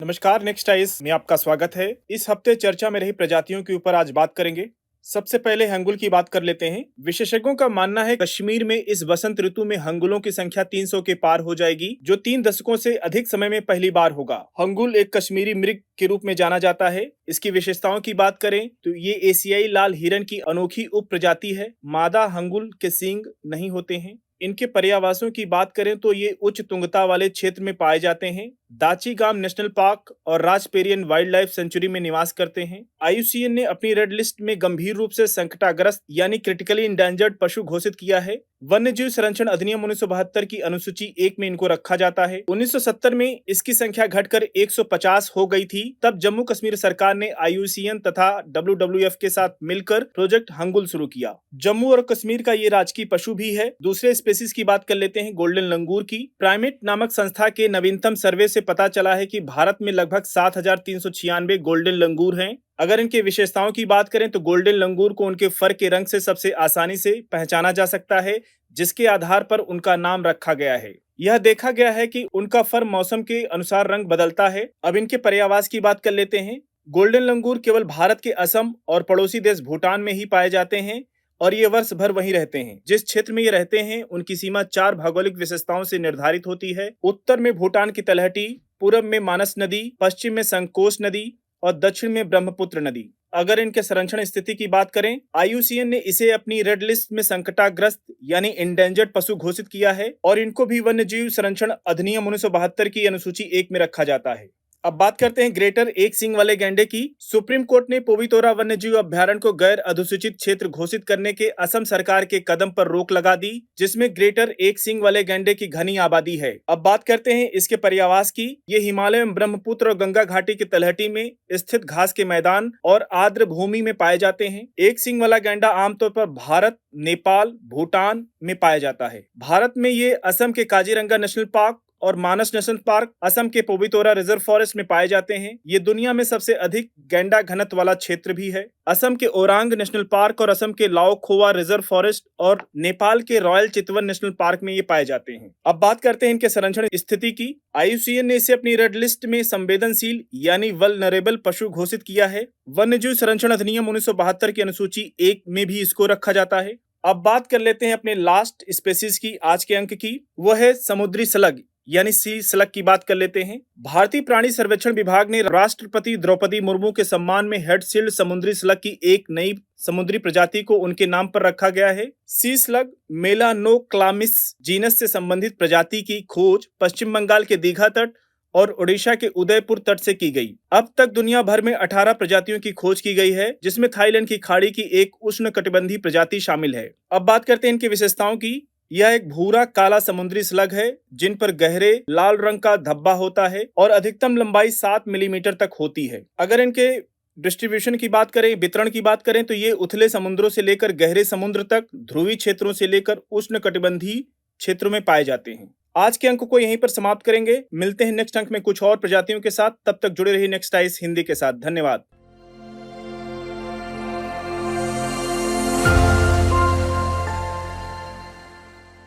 नमस्कार, next eyes में आपका स्वागत है। इस हफ्ते चर्चा में रही प्रजातियों के ऊपर आज बात करेंगे। सबसे पहले हंगुल की बात कर लेते हैं। विशेषज्ञों का मानना है कश्मीर में इस बसंत ऋतु में हंगुलों की संख्या 300 के पार हो जाएगी, जो 3 दशकों से अधिक समय में पहली बार होगा। हंगुल एक कश्मीरी मृग के रूप में जाना जाता है। इसकी विशेषताओं की बात करें तो ये एशियाई लाल हिरन की अनोखी उप प्रजाति है। मादा हंगुल के सींग नहीं होते हैं। इनके पर्यावासों की बात करें तो ये उच्च तुंगता वाले क्षेत्र में पाए जाते हैं। दाचीगाम नेशनल पार्क और राजपेरियन वाइल्ड लाइफ सेंचुरी में निवास करते हैं। IUCN ने अपनी रेड लिस्ट में गंभीर रूप से संकटाग्रस्त यानी क्रिटिकली इंडेंजर्ड पशु घोषित किया है। वन्यजीव संरक्षण अधिनियम 1972 की अनुसूची 1 में इनको रखा जाता है। 1970 में इसकी संख्या घटकर 150 हो गई थी। तब जम्मू कश्मीर सरकार ने IUCN तथा WWF के साथ मिलकर प्रोजेक्ट हंगुल शुरू किया। जम्मू और कश्मीर का ये राजकीय पशु भी है। दूसरे स्पेसीज की बात कर लेते हैं, गोल्डन लंगूर की। प्राइमेट नामक संस्था के नवीनतम सर्वे से पता चला है कि भारत में लगभग 7,396 गोल्डन लंगूर हैं। अगर इनके विशेषताओं की बात करें तो गोल्डन लंगूर को उनके फर के रंग से सबसे आसानी से पहचाना जा सकता है, जिसके आधार पर उनका नाम रखा गया है। यह देखा गया है कि उनका फर मौसम के अनुसार रंग बदलता है। अब इनके पर्यावास की बात कर लेते हैं। गोल्डन लंगूर केवल भारत के असम और पड़ोसी देश भूटान में ही पाए जाते हैं और ये वर्ष भर वहीं रहते हैं। जिस क्षेत्र में ये रहते हैं उनकी सीमा 4 भौगोलिक विशेषताओं से निर्धारित होती है। उत्तर में भूटान की तलहटी, पूर्व में मानस नदी, पश्चिम में संकोच नदी और दक्षिण में ब्रह्मपुत्र नदी। अगर इनके संरक्षण स्थिति की बात करें, IUCN ने इसे अपनी रेड लिस्ट में संकटाग्रस्त यानी इंडेंजर्ड पशु घोषित किया है और इनको भी वन्यजीव संरक्षण अधिनियम 1972 की अनुसूची 1 में रखा जाता है। अब बात करते हैं ग्रेटर एक सींग वाले गैंडे की। सुप्रीम कोर्ट ने पोवितोरा वन्यजीव अभ्यारण्य को गैर अधिसूचित क्षेत्र घोषित करने के असम सरकार के कदम पर रोक लगा दी, जिसमें ग्रेटर एक सींग वाले गैंडे की घनी आबादी है। अब बात करते हैं इसके पर्यावास की। ये हिमालय में ब्रह्मपुत्र और गंगा घाटी की तलहटी में स्थित घास के मैदान और आर्द्र भूमि में पाए जाते हैं। एक सींग वाला गैंडा आमतौर पर भारत, नेपाल, भूटान में पाया जाता है। भारत में ये असम के काजीरंगा नेशनल पार्क और मानस नेशनल पार्क, असम के पोवितोरा रिजर्व फॉरेस्ट में पाए जाते हैं। ये दुनिया में सबसे अधिक गैंडा घनत्व वाला क्षेत्र भी है। असम के ओरांग नेशनल पार्क और असम के लाओ खोवा रिजर्व फॉरेस्ट और नेपाल के रॉयल चितवन नेशनल पार्क में ये पाए जाते हैं। अब बात करते हैं इनके संरक्षण स्थिति की। IUCN ने इसे अपनी रेड लिस्ट में संवेदनशील यानी वल्नरेबल पशु घोषित किया है। वन्यजीव संरक्षण अधिनियम 1972 की अनुसूची 1 में भी इसको रखा जाता है। अब बात कर लेते हैं अपने लास्ट स्पेसीज की आज के अंक की। वह है समुद्री स्लग यानी सी स्लग की बात कर लेते हैं। भारतीय प्राणी सर्वेक्षण विभाग ने राष्ट्रपति द्रौपदी मुर्मू के सम्मान में हेडसील्ड समुद्री स्लग की एक नई समुद्री प्रजाति को उनके नाम पर रखा गया है। सी स्लग मेलानोक्लामिस जीनस से संबंधित प्रजाति की खोज पश्चिम बंगाल के दीघा तट और ओडिशा के उदयपुर तट से की गई। अब तक दुनिया भर में 18 प्रजातियों की खोज की गई है, जिसमें थाईलैंड की खाड़ी की एक उष्णकटिबंधीय प्रजाति शामिल है। अब बात करते हैं इनकी विशेषताओं की। यह एक भूरा काला समुद्री स्लग है, जिन पर गहरे लाल रंग का धब्बा होता है और अधिकतम लंबाई 7 मिलीमीटर तक होती है। अगर इनके डिस्ट्रीब्यूशन की बात करें, वितरण की बात करें, तो ये उथले समुद्रों से लेकर गहरे समुद्र तक, ध्रुवीय क्षेत्रों से लेकर उष्णकटिबंधीय क्षेत्रों में पाए जाते हैं। आज के अंक को यहीं पर समाप्त करेंगे। मिलते हैं नेक्स्ट अंक में कुछ और प्रजातियों के साथ। तब तक जुड़े रहिए नेक्स्ट आइज हिंदी के साथ। धन्यवाद।